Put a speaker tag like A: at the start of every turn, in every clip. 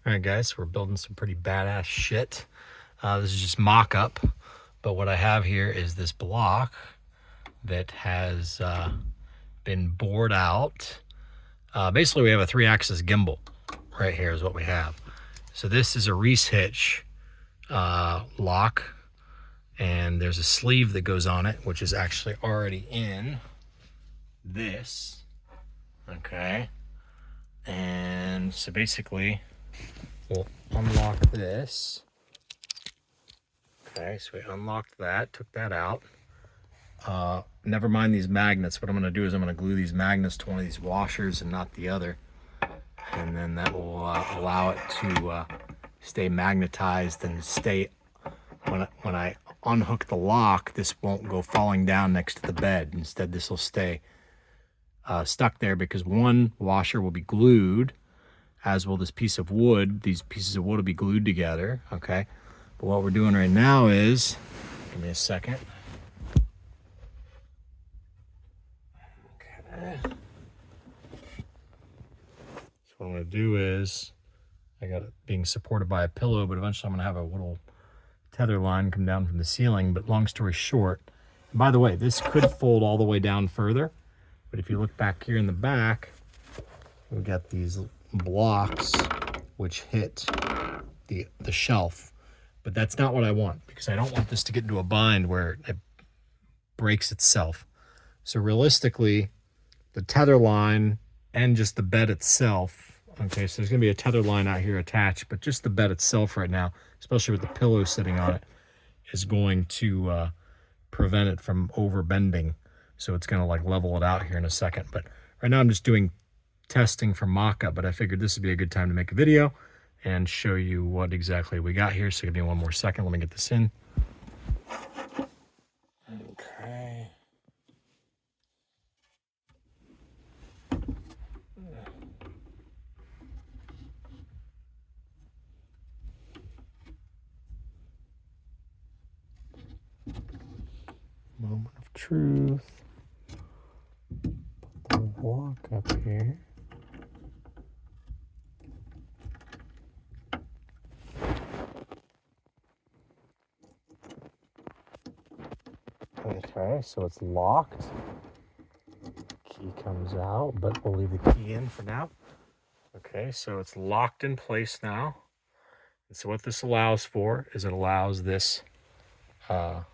A: All right, guys, we're building some pretty badass shit. This is just mock-up, but what I have here is this block that has been bored out. Basically, we have a 3-axis gimbal right here is what we have. So this is a Reese hitch lock, and there's a sleeve that goes on it, which is actually already in this. Okay. And so basically, we'll unlock this. Okay, so we unlocked that, took that out. Never mind these magnets. What I'm going to do is I'm going to glue these magnets to one of these washers and not the other. And then that will allow it to stay magnetized and stay, when I unhook the lock, this won't go falling down next to the bed. Instead, this will stay stuck there because one washer will be glued, as will this piece of wood. These pieces of wood will be glued together, okay? But what we're doing right now is, give me a second. Okay. So what I'm gonna do is, I got it being supported by a pillow, but eventually I'm gonna have a little tether line come down from the ceiling. But long story short, and by the way, this could fold all the way down further, but if you look back here in the back, we've got these blocks which hit the shelf. But that's not what I want, because I don't want this to get into a bind where it breaks itself. So realistically, the tether line and just the bed itself, okay, so there's gonna be a tether line out here attached, but just the bed itself right now, especially with the pillow sitting on it, is going to prevent it from over bending. So it's gonna like level it out here in a second. But right now I'm just doing testing for mock-up, but I figured this would be a good time to make a video and show you what exactly we got here. So give me one more second. Let me get this in. Okay. Moment of truth. Put the block up here. Okay, so it's locked. Key comes out, but we'll leave the key in for now. Okay, so it's locked in place now. And so what this allows for is it allows this, let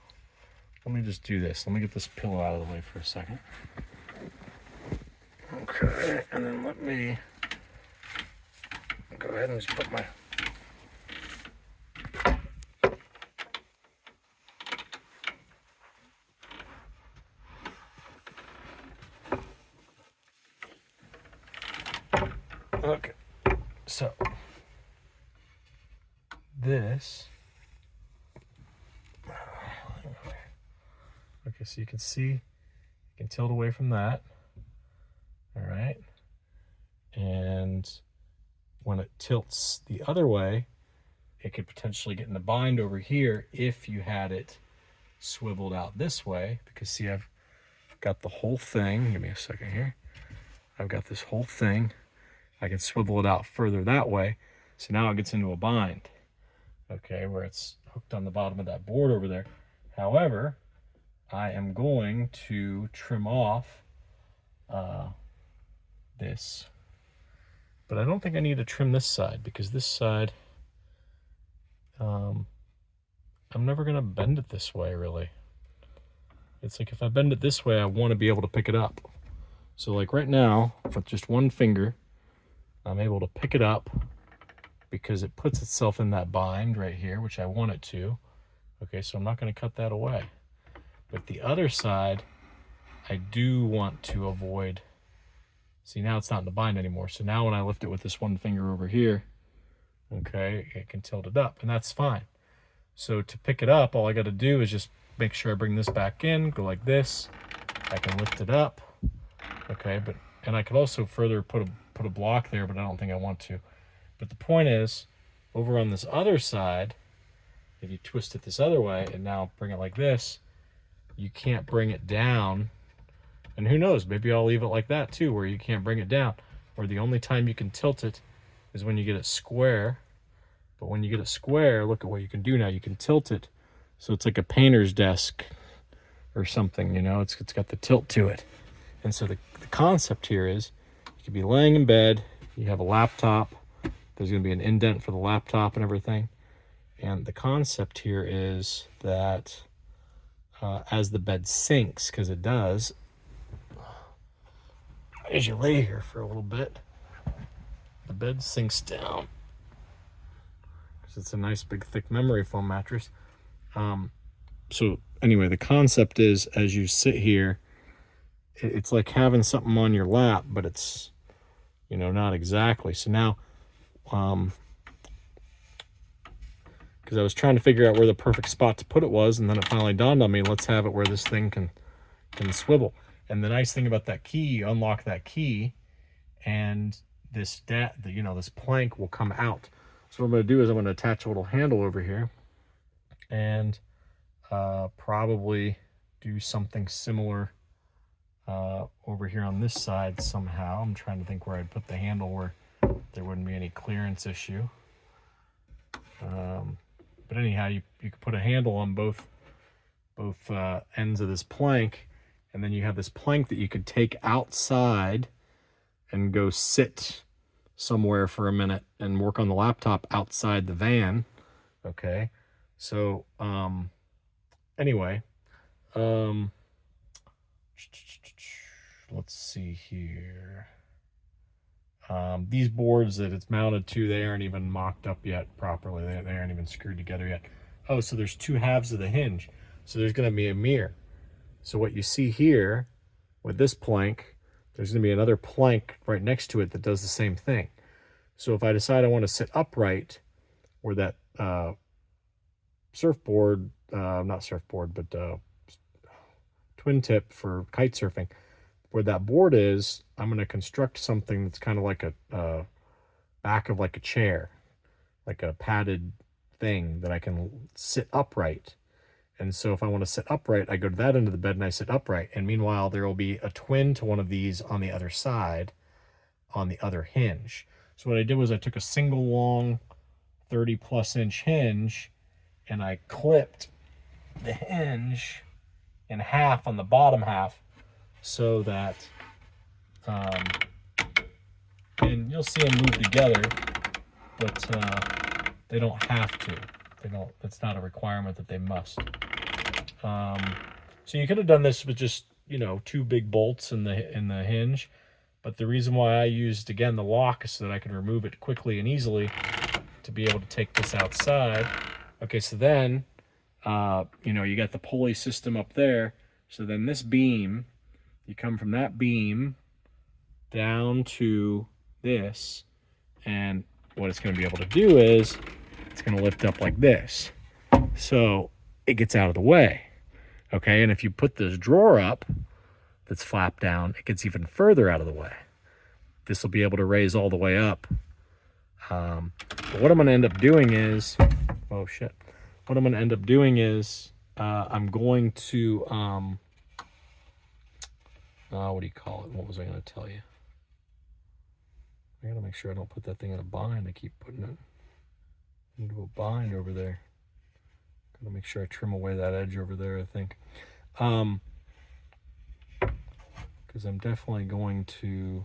A: me just do this. Let me get this pillow out of the way for a second. Okay, and then let me go ahead and just put my okay, so this, okay, so you can see, you can tilt away from that, all right, and when it tilts the other way, it could potentially get in the bind over here if you had it swiveled out this way, because see, I've got the whole thing, give me a second here, I've got this whole thing, I can swivel it out further that way, so now it gets into a bind, okay, where it's hooked on the bottom of that board over there. However, I am going to trim off this, but I don't think I need to trim this side, because this side, I'm never gonna bend it this way, really. It's like if I bend it this way, I want to be able to pick it up. So like right now, with just one finger, I'm able to pick it up because it puts itself in that bind right here, which I want it to. Okay, so I'm not going to cut that away. But the other side, I do want to avoid. See, now it's not in the bind anymore. So now when I lift it with this one finger over here, okay, it can tilt it up, and that's fine. So to pick it up, all I got to do is just make sure I bring this back in, go like this. I can lift it up, okay, and I could also further put a block there, but I don't think I want to. But the point is, over on this other side, if you twist it this other way and now bring it like this, you can't bring it down. And who knows, maybe I'll leave it like that too, where you can't bring it down, or the only time you can tilt it is when you get it square. But when you get it square, look at what you can do now. You can tilt it so it's like a painter's desk or something, you know. It's got the tilt to it. And so the concept here is you could be laying in bed, you have a laptop, there's going to be an indent for the laptop and everything. And the concept here is that as the bed sinks, because it does, as you lay here for a little bit, the bed sinks down. Because it's a nice big thick memory foam mattress. So anyway, the concept is as you sit here, it's like having something on your lap, but it's, you know, not exactly. So now, because I was trying to figure out where the perfect spot to put it was, and then it finally dawned on me, let's have it where this thing can swivel. And the nice thing about that key, you unlock that key, and this this plank will come out. So what I'm going to do is I'm going to attach a little handle over here, and probably do something similar over here on this side somehow. I'm trying to think where I'd put the handle where there wouldn't be any clearance issue. But anyhow, you could put a handle on both ends of this plank, and then you have this plank that you could take outside and go sit somewhere for a minute and work on the laptop outside the van. Okay, so anyway, let's see here. These boards that it's mounted to, they aren't even mocked up yet properly. They aren't even screwed together yet. Oh, so there's two halves of the hinge. So there's going to be a mirror. So what you see here with this plank, there's going to be another plank right next to it that does the same thing. So if I decide I want to sit upright, where that surfboard, not surfboard, but twin tip for kite surfing, where that board is, I'm going to construct something that's kind of like a back of like a chair, like a padded thing that I can sit upright. And so if I want to sit upright, I go to that end of the bed and I sit upright. And meanwhile, there will be a twin to one of these on the other side, on the other hinge. So what I did was I took a single long 30+ inch hinge and I clipped the hinge in half on the bottom half, so that and you'll see them move together, but they don't have to. It's not a requirement that they must. So you could have done this with just, you know, 2 big bolts in the hinge, but the reason why I used again the lock is so that I can remove it quickly and easily to be able to take this outside. Okay, so then you know, you got the pulley system up there. So then this beam, you come from that beam down to this, and what it's going to be able to do is it's going to lift up like this. So it gets out of the way. Okay, and if you put this drawer up that's flapped down, it gets even further out of the way. This will be able to raise all the way up. But what I'm going to end up doing is, oh shit. What I'm going to end up doing is I'm going to, what do you call it? What was I going to tell you? I got to make sure I don't put that thing in a bind. I keep putting it into a bind over there. Got to make sure I trim away that edge over there, I think. Because I'm definitely going to,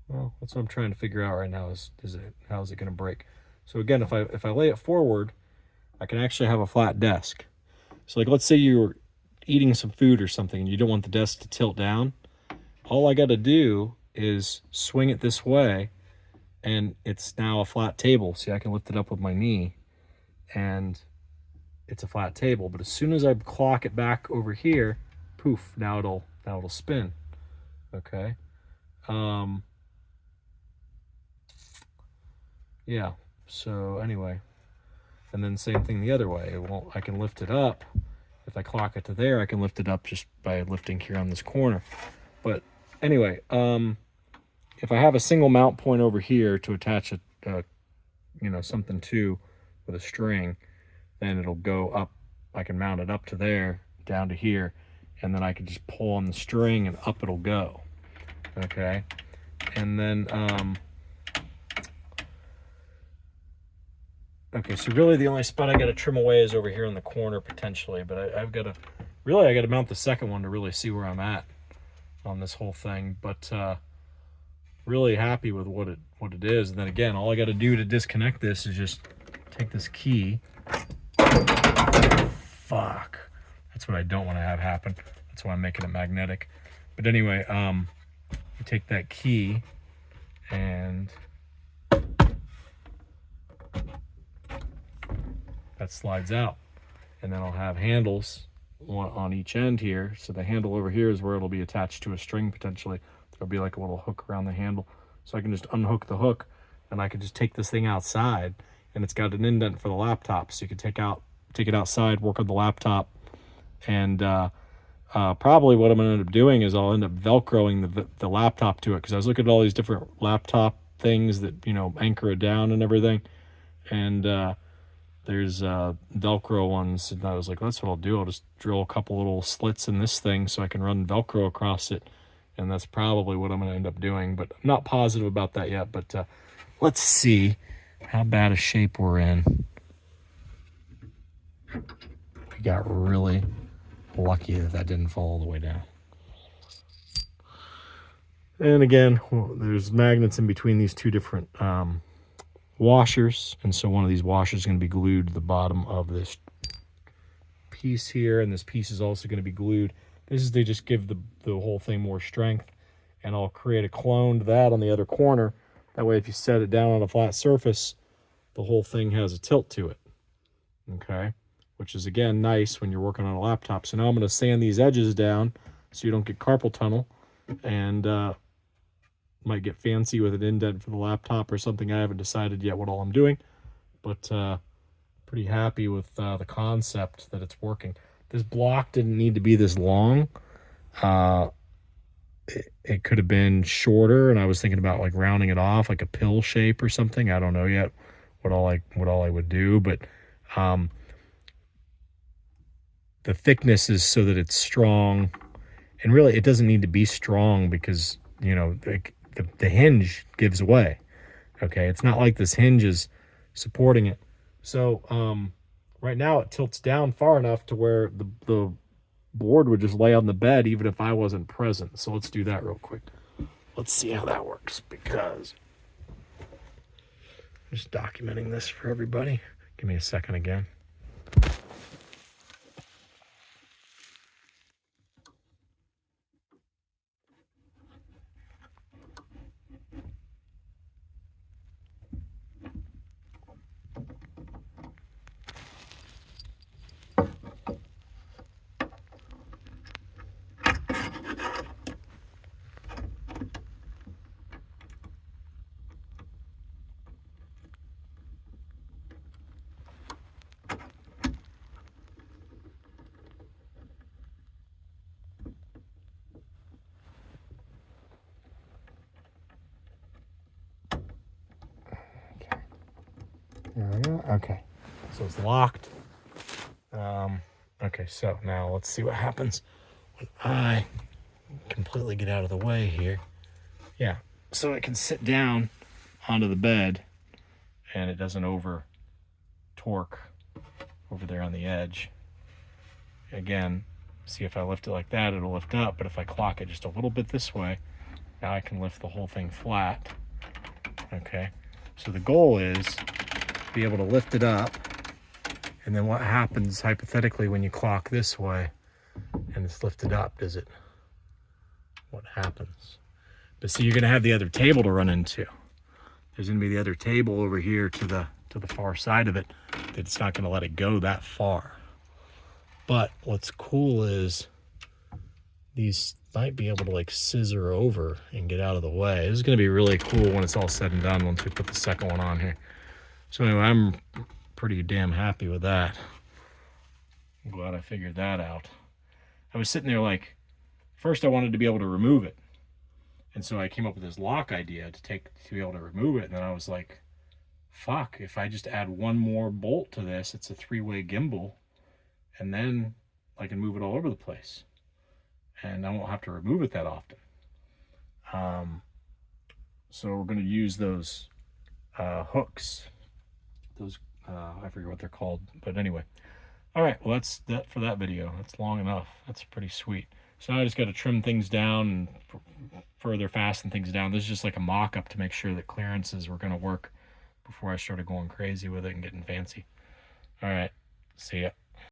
A: well, that's what I'm trying to figure out right now is how is it going to break? So again, if I lay it forward, I can actually have a flat desk. So like, let's say you were eating some food or something and you don't want the desk to tilt down. All I got to do is swing it this way and it's now a flat table. See, I can lift it up with my knee and it's a flat table. But as soon as I clock it back over here, poof, now it'll spin. Okay. Yeah. So anyway, and then same thing the other way. I can lift it up. If I clock it to there, I can lift it up just by lifting here on this corner. But anyway, if I have a single mount point over here to attach something to with a string, then it'll go up. I can mount it up to there, down to here, and then I can just pull on the string and up it'll go. Okay, and then Okay, so really the only spot I got to trim away is over here in the corner potentially, but I've got to, really I got to mount the second one to really see where I'm at on this whole thing. But really happy with what it is. And then again, all I got to do to disconnect this is just take this key. Fuck. That's what I don't want to have happen. That's why I'm making it magnetic. But anyway, you take that key and that slides out. And then I'll have handles on each end here. So the handle over here is where it'll be attached to a string potentially. There'll be like a little hook around the handle. So I can just unhook the hook and I can just take this thing outside, and it's got an indent for the laptop. So you can take it outside, work on the laptop. And probably what I'm gonna end up doing is I'll end up Velcroing the laptop to it, because I was looking at all these different laptop things that, you know, anchor it down and everything. And there's Velcro ones, and I was like, that's what I'll do. I'll just drill a couple little slits in this thing so I can run Velcro across it, and that's probably what I'm going to end up doing. But I'm not positive about that yet. But let's see how bad a shape we're in. We got really lucky that didn't fall all the way down. And again, there's magnets in between these two different washers, and so one of these washers is going to be glued to the bottom of this piece here, and this piece is also going to be glued. This is to just give the whole thing more strength, and I'll create a clone to that on the other corner. That way if you set it down on a flat surface, the whole thing has a tilt to it, okay, which is again nice when you're working on a laptop. So now I'm going to sand these edges down so you don't get carpal tunnel, and might get fancy with an indent for the laptop or something. I haven't decided yet what all I'm doing, but pretty happy with the concept that it's working. This block didn't need to be this long. It could have been shorter, and I was thinking about like rounding it off like a pill shape or something. I don't know yet what all I would do, but the thickness is so that it's strong, and really it doesn't need to be strong because, you know, the hinge gives way. Okay, it's not like this hinge is supporting it. So right now it tilts down far enough to where the board would just lay on the bed even if I wasn't present. So let's do that real quick. Let's see how that works, because I'm just documenting this for everybody. Give me a second again. There we go. Okay, so it's locked. Okay, so now let's see what happens when I completely get out of the way here. Yeah, so it can sit down onto the bed and it doesn't over torque over there on the edge. Again, see, if I lift it like that, it'll lift up, but if I clock it just a little bit this way, now I can lift the whole thing flat. Okay, so the goal is to be able to lift it up, and then what happens hypothetically when you clock this way and it's lifted up, does it, what happens? But see, you're gonna have the other table to run into. There's gonna be the other table over here to the far side of it, that it's not gonna let it go that far. But what's cool is these might be able to like scissor over and get out of the way. This is gonna be really cool when it's all said and done, once we put the second one on here. So anyway, I'm pretty damn happy with that. I'm glad I figured that out. I was sitting there like, first I wanted to be able to remove it. And so I came up with this lock idea to be able to remove it. And then I was like, fuck, if I just add one more bolt to this, it's a 3-way gimbal, and then I can move it all over the place. And I won't have to remove it that often. So we're gonna use those hooks, those I forget what they're called, but anyway. All right, well, that's that for that video. That's long enough. That's pretty sweet. So now I just got to trim things down and further fasten things down. This is just like a mock-up to make sure that clearances were going to work before I started going crazy with it and getting fancy. All right, see ya.